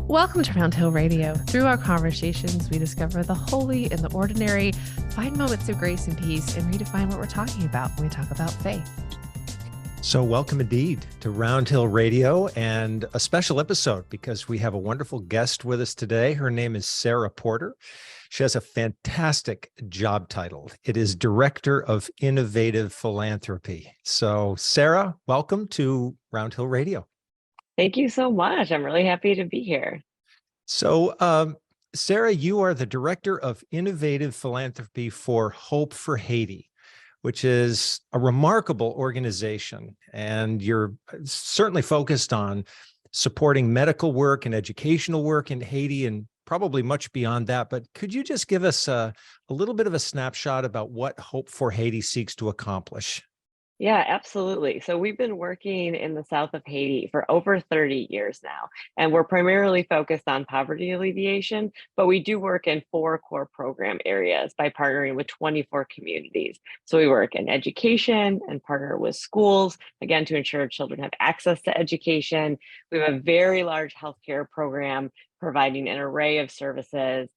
Welcome to Round Hill Radio. Through our conversations, we discover the holy and the ordinary, find moments of grace and peace, and redefine what we're talking about when we talk about faith. So welcome indeed to Round Hill Radio and a special episode because we have a wonderful guest with us today. Her name is Sarah Porter. She has a fantastic job title. It is Director of Innovative Philanthropy. So Sarah, welcome to Round Hill Radio. Thank you so much. I'm really happy to be here. So Sarah, you are the Director of Innovative Philanthropy for Hope for Haiti, which is a remarkable organization. And you're certainly focused on supporting medical work and educational work in Haiti and probably much beyond that. But could you just give us a little bit of a snapshot about what Hope for Haiti seeks to accomplish? Yeah, absolutely. So we've been working in the south of Haiti for over 30 years now, and we're primarily focused on poverty alleviation, but we do work in 4 core program areas by partnering with 24 communities. So we work in education and partner with schools, again, to ensure children have access to education. We have a very large healthcare program providing an array of services,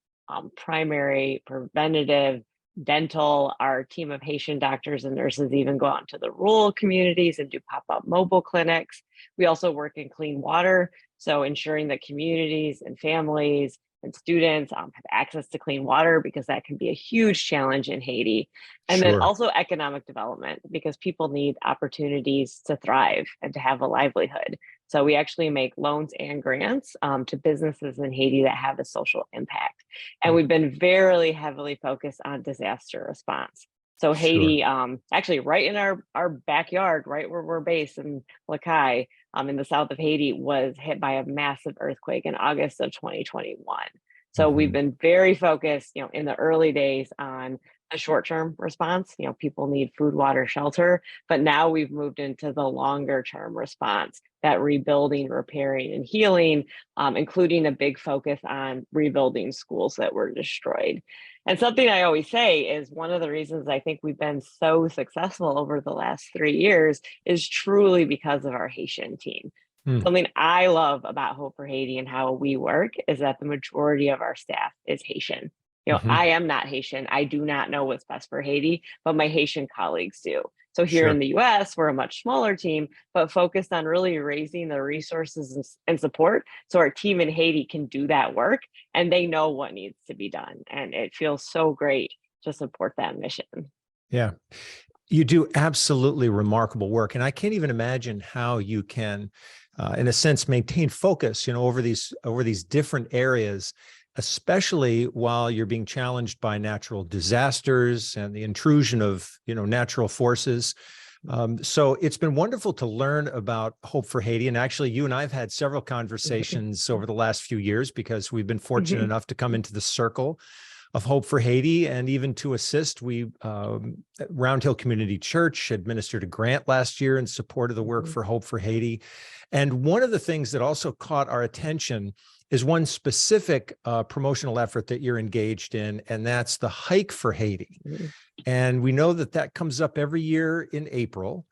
primary, preventative, dental. Our team of Haitian doctors and nurses even go out into the rural communities and do pop-up mobile clinics. We also work in clean water, so ensuring that communities and families and students have access to clean water, because that can be a huge challenge in Haiti. And then Sure. also economic development, because people need opportunities to thrive and to have a livelihood. So we actually make loans and grants to businesses in Haiti that have a social impact. And we've been very heavily focused on disaster response. So Sure. Haiti, actually right in our backyard, right where we're based in Lakai, in the south of Haiti, was hit by a massive earthquake in August of 2021. So we've Mhm. been very focused, in the early days on a short-term response. People need food, water, shelter, but now we've moved into the longer-term response, that rebuilding, repairing, and healing, including a big focus on rebuilding schools that were destroyed. And something I always say is one of the reasons I think we've been so successful over the last 3 years is truly because of our Haitian team. Mm. Something I love about Hope for Haiti and how we work is that the majority of our staff is Haitian. Mhm. I am not Haitian. I do not know what's best for Haiti, but my Haitian colleagues do. So here in Sure. the US, we're a much smaller team, but focused on really raising the resources and support so our team in Haiti can do that work, and they know what needs to be done. And it feels so great to support that mission. Yeah. You do absolutely remarkable work. And I can't even imagine how you can, in a sense, maintain focus, over these different areas, especially while you're being challenged by natural disasters and the intrusion of, natural forces. So it's been wonderful to learn about Hope for Haiti. And actually, you and I have had several conversations over the last few years because we've been fortunate enough to come into the circle of Hope for Haiti and even to assist. We, Round Hill Community Church administered a grant last year in support of the work for Hope for Haiti. And one of the things that also caught our attention is one specific promotional effort that you're engaged in, and that's the Hike for Haiti. And we know that that comes up every year in April.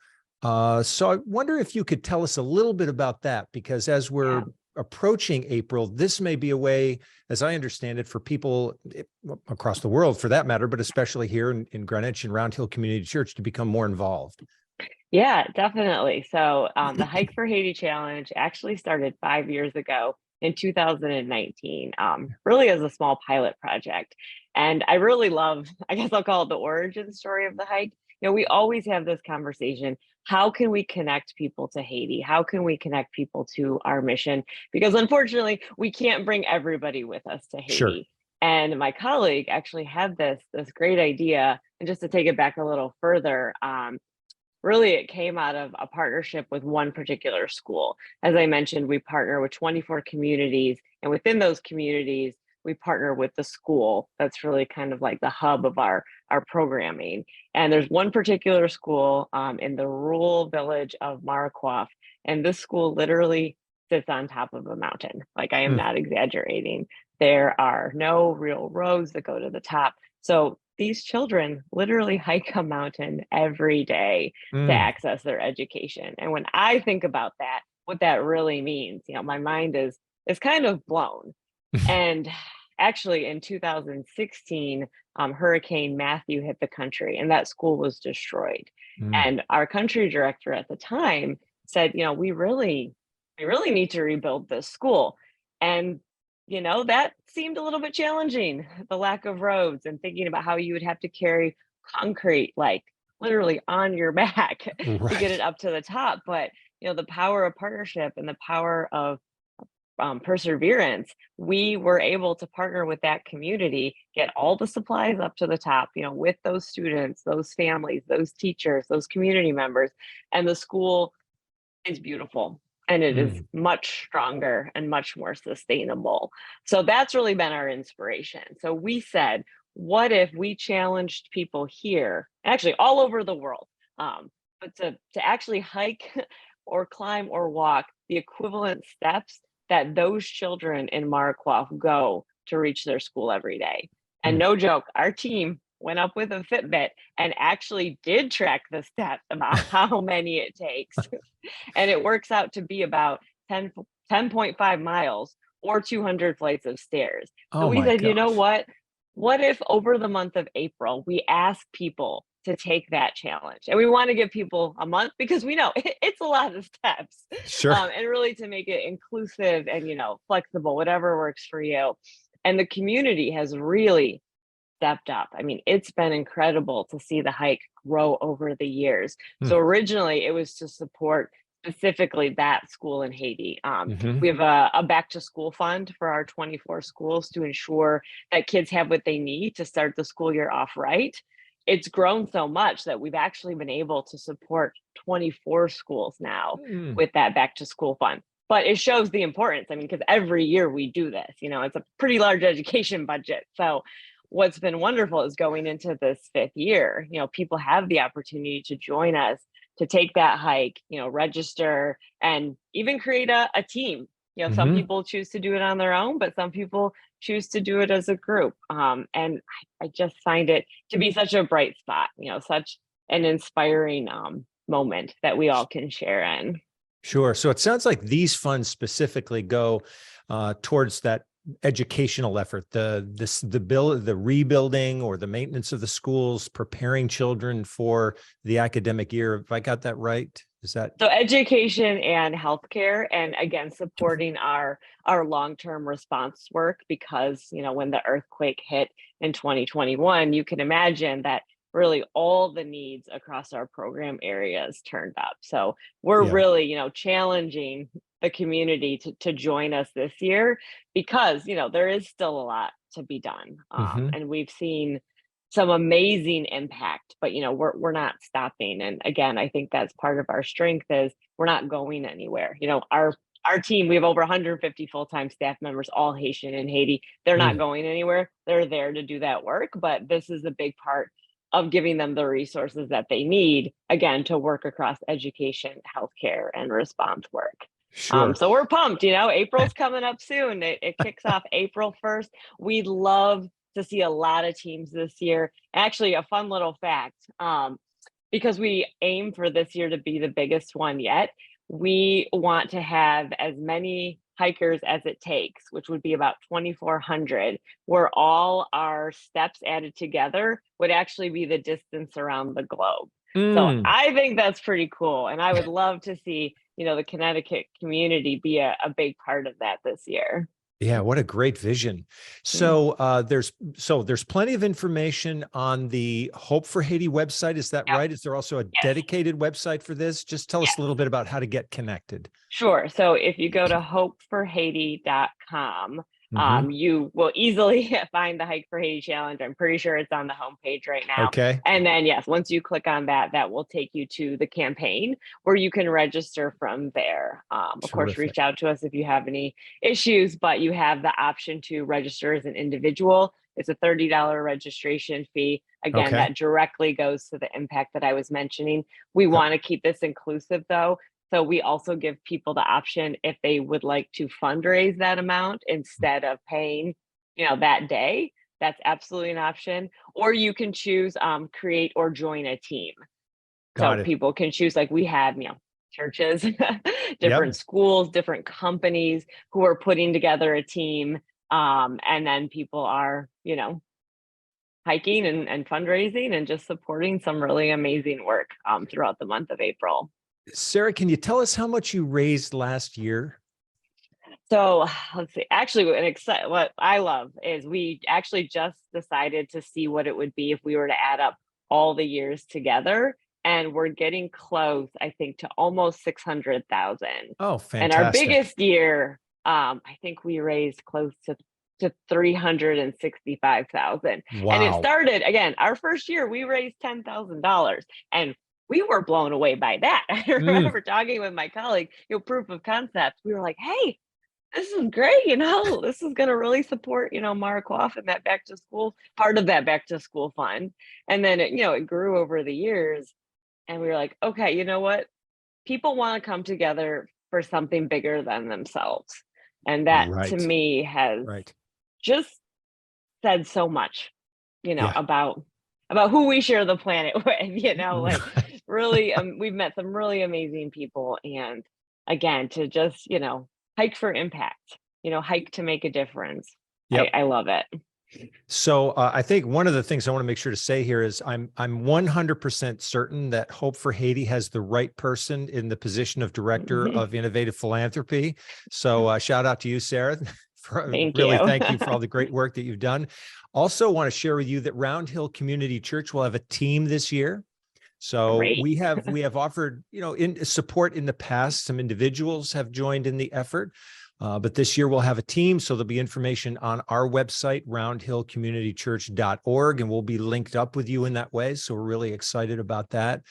So I wonder if you could tell us a little bit about that, because as we're approaching April, this may be a way, as I understand it, for people across the world, for that matter, but especially here in Greenwich and Round Hill Community Church, to become more involved. Yeah, definitely. So the Hike for Haiti Challenge actually started 5 years ago in 2019, really as a small pilot project. And I really love, I guess I'll call it the origin story of the hike. We always have this conversation. How can we connect people to Haiti? How can we connect people to our mission? Because unfortunately, we can't bring everybody with us to Sure. Haiti. And my colleague actually had this great idea. And just to take it back a little further, really it came out of a partnership with one particular school. As I mentioned, we partner with 24 communities, and within those communities, we partner with the school. That's really kind of like the hub of our programming. And there's one particular school in the rural village of Marquoff, and this school literally sits on top of a mountain. Like, I am not exaggerating. There are no real roads that go to the top. So these children literally hike a mountain every day to Mm. access their education. And when I think about that, what that really means, my mind is is kind of blown. And actually in 2016, Hurricane Matthew hit the country and that school was destroyed. Mm. And our country director at the time said, we really need to rebuild this school. And, that seemed a little bit challenging, the lack of roads and thinking about how you would have to carry concrete, like literally on your back to get it Right. up to the top. But, the power of partnership and the power of perseverance, we were able to partner with that community, get all the supplies up to the top, with those students, those families, those teachers, those community members, and the school is beautiful and it is Mm. much stronger and much more sustainable. So that's really been our inspiration. So we said, what if we challenged people here, actually all over the world, but to actually hike or climb or walk the equivalent steps that those children in Marquardt go to reach their school every day. And Mm. no joke, our team went up with a Fitbit and actually did track the steps about how many it takes. And it works out to be about 10.5 miles or 200 flights of stairs. So Oh we my said, you know gosh. what? What if over the month of April, we ask people to take that challenge? And we want to give people a month because we know it's a lot of steps, Sure. and really to make it inclusive and, flexible, whatever works for you. And the community has really stepped up. I mean, it's been incredible to see the hike grow over the years. Mm. So originally it was to support specifically that school in Haiti. Hmm. We have a back to school fund for our 24 schools to ensure that kids have what they need to start the school year off right. It's grown so much that we've actually been able to support 24 schools now Mm. with that back to school fund. But it shows the importance. I mean, because every year we do this, it's a pretty large education budget. So what's been wonderful is going into this fifth year, people have the opportunity to join us to take that hike, register and even create a team. Some Hmm. people choose to do it on their own, but some people choose to do it as a group. And I just find it to be such a bright spot, such an inspiring moment that we all can share in. Sure. So it sounds like these funds specifically go towards that educational effort, the rebuilding or the maintenance of the schools, preparing children for the academic year. Have I got that right? Is that So education and healthcare, and again, supporting our long-term response work, because, when the earthquake hit in 2021, you can imagine that really all the needs across our program areas turned up. So we're yeah? really, challenging the community to join us this year because, there is still a lot to be done. Hmm. And we've seen some amazing impact, but we're not stopping. And again, I think that's part of our strength is we're not going anywhere. Our team, we have over 150 full-time staff members, all Haitian in Haiti. They're not Mm. going anywhere. They're there to do that work, but this is a big part of giving them the resources that they need, again, to work across education, healthcare, and response work. Sure. So we're pumped, April's coming up soon. It kicks off April 1st. We'd love to see a lot of teams this year. Actually, a fun little fact, because we aim for this year to be the biggest one yet, we want to have as many hikers as it takes, which would be about 2,400, where all our steps added together would actually be the distance around the globe. So Mm. I think that's pretty cool. And I would love to see, the Connecticut community be a big part of that this year. Yeah, what a great vision. Mm. So there's plenty of information on the Hope for Haiti website. Is that Yep. right? Is there also a Yes. dedicated website for this? Just tell us a little bit about how to get connected. Sure. So if you go to hopeforhaiti.com, Hmm. you will easily find the Hike for Haiti Challenge. I'm pretty sure it's on the homepage right now. Okay. And then, yes, once you click on that, that will take you to the campaign where you can register from there. Of course, Terrific. reach out to us if you have any issues, but you have the option to register as an individual. It's a $30 registration fee. Again, Okay. that directly goes to the impact that I was mentioning. We want to keep this inclusive, though. So we also give people the option if they would like to fundraise that amount instead of paying, that day. That's absolutely an option. Or you can choose create or join a team. So Got it. people can choose, like we have, churches, Yep. different schools, different companies who are putting together a team. And then people are, hiking and fundraising and just supporting some really amazing work throughout the month of April. Sarah, can you tell us how much you raised last year? So let's see. Actually, what I love is we actually just decided to see what it would be if we were to add up all the years together, and we're getting close, I think, to almost 600,000. Oh, And our fantastic. biggest year, I think we raised close to 365,000. And it Wow. started again, our first year, we raised $10,000, and we were blown away by that. I Mm, remember talking with my colleague, proof of concept. We were like, hey, this is great, this is going to really support, Mara Coif and that back to school, part of that back to school fund. And then it grew over the years. And we were like, okay, you know what? People want to come together for something bigger than themselves. And that to right. me has Right. just said so much, Yeah. about who we share the planet with, like really, we've met some really amazing people. And again, to just, hike for impact, hike to make a difference. Yep. I love it. So I think one of the things I want to make sure to say here is I'm 100% certain that Hope for Haiti has the right person in the position of Director of Innovative Philanthropy. So shout out to you, Sarah. Thank Really you. thank you for all the great work that you've done. Also want to share with you that Round Hill Community Church will have a team this year. So Great. we have offered, in support in the past. Some individuals have joined in the effort. But this year we'll have a team. So there'll be information on our website, roundhillcommunitychurch.org, and we'll be linked up with you in that way. So we're really excited about that.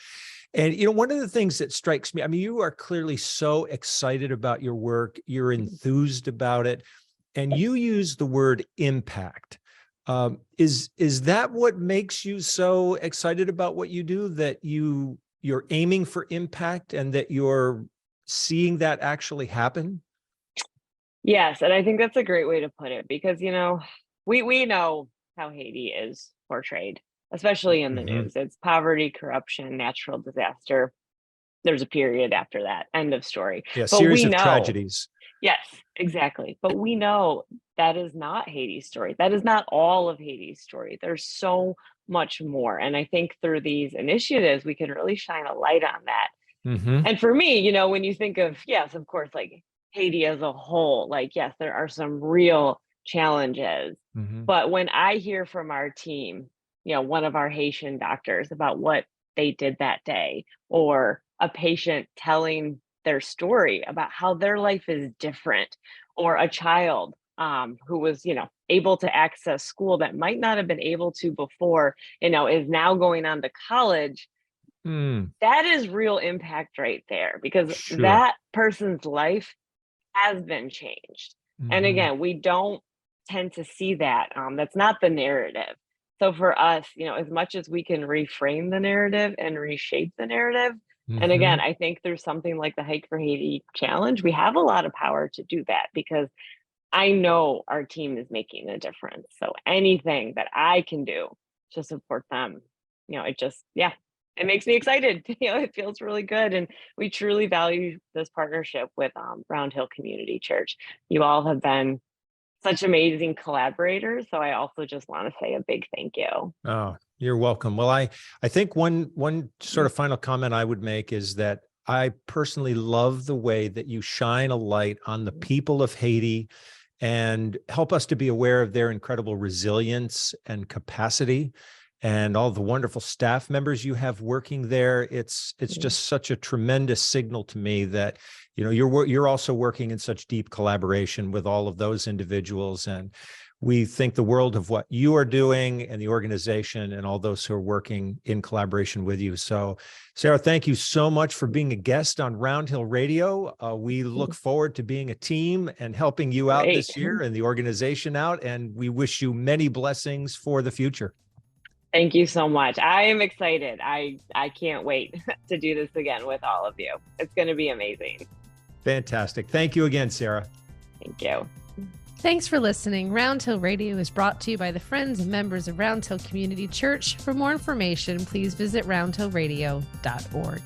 And, one of the things that strikes me, I mean, you are clearly so excited about your work. You're enthused about it. And you use the word impact. Is that what makes you so excited about what you do, that you're aiming for impact and that you're seeing that actually happen? Yes, and I think that's a great way to put it because, we know how Haiti is portrayed, especially in the news. It's poverty, corruption, natural disaster. There's a period after that, end of story. Yeah, But series we of know, tragedies. yes, exactly. But we know that is not Haiti's story. That is not all of Haiti's story. There's so much more. And I think through these initiatives, we can really shine a light on that. Mm-hmm. And for me, when you think of, yes, of course, like Haiti as a whole, like, yes, there are some real challenges. Mm-hmm. But when I hear from our team, one of our Haitian doctors about what they did that day, or a patient telling their story about how their life is different, or a child who was, able to access school that might not have been able to before, is now going on to college. That is real impact right there, because Sure. that person's life has been changed. And again, we don't tend to see that. That's not the narrative. So for us, as much as we can reframe the narrative and reshape the narrative, and again, I think there's something like the Hike for Haiti challenge, we have a lot of power to do that, because I know our team is making a difference. So anything that I can do to support them, it just, it makes me excited. It feels really good. And we truly value this partnership with Round Hill Community Church. You all have been such amazing collaborators. So I also just want to say a big thank you. Oh, you're welcome. Well, I think one sort of final comment I would make is that I personally love the way that you shine a light on the people of Haiti and help us to be aware of their incredible resilience and capacity, and all the wonderful staff members you have working there. It's just such a tremendous signal to me that, you're also working in such deep collaboration with all of those individuals. And we think the world of what you are doing and the organization and all those who are working in collaboration with you. So, Sarah, thank you so much for being a guest on Round Hill Radio. We look forward to being a team and helping you out this year and the organization out. And we wish you many blessings for the future. Thank you so much. I am excited. I can't wait to do this again with all of you. It's going to be amazing. Fantastic. Thank you again, Sarah. Thank you. Thanks for listening. Round Hill Radio is brought to you by the friends and members of Round Hill Community Church. For more information, please visit roundhillradio.org.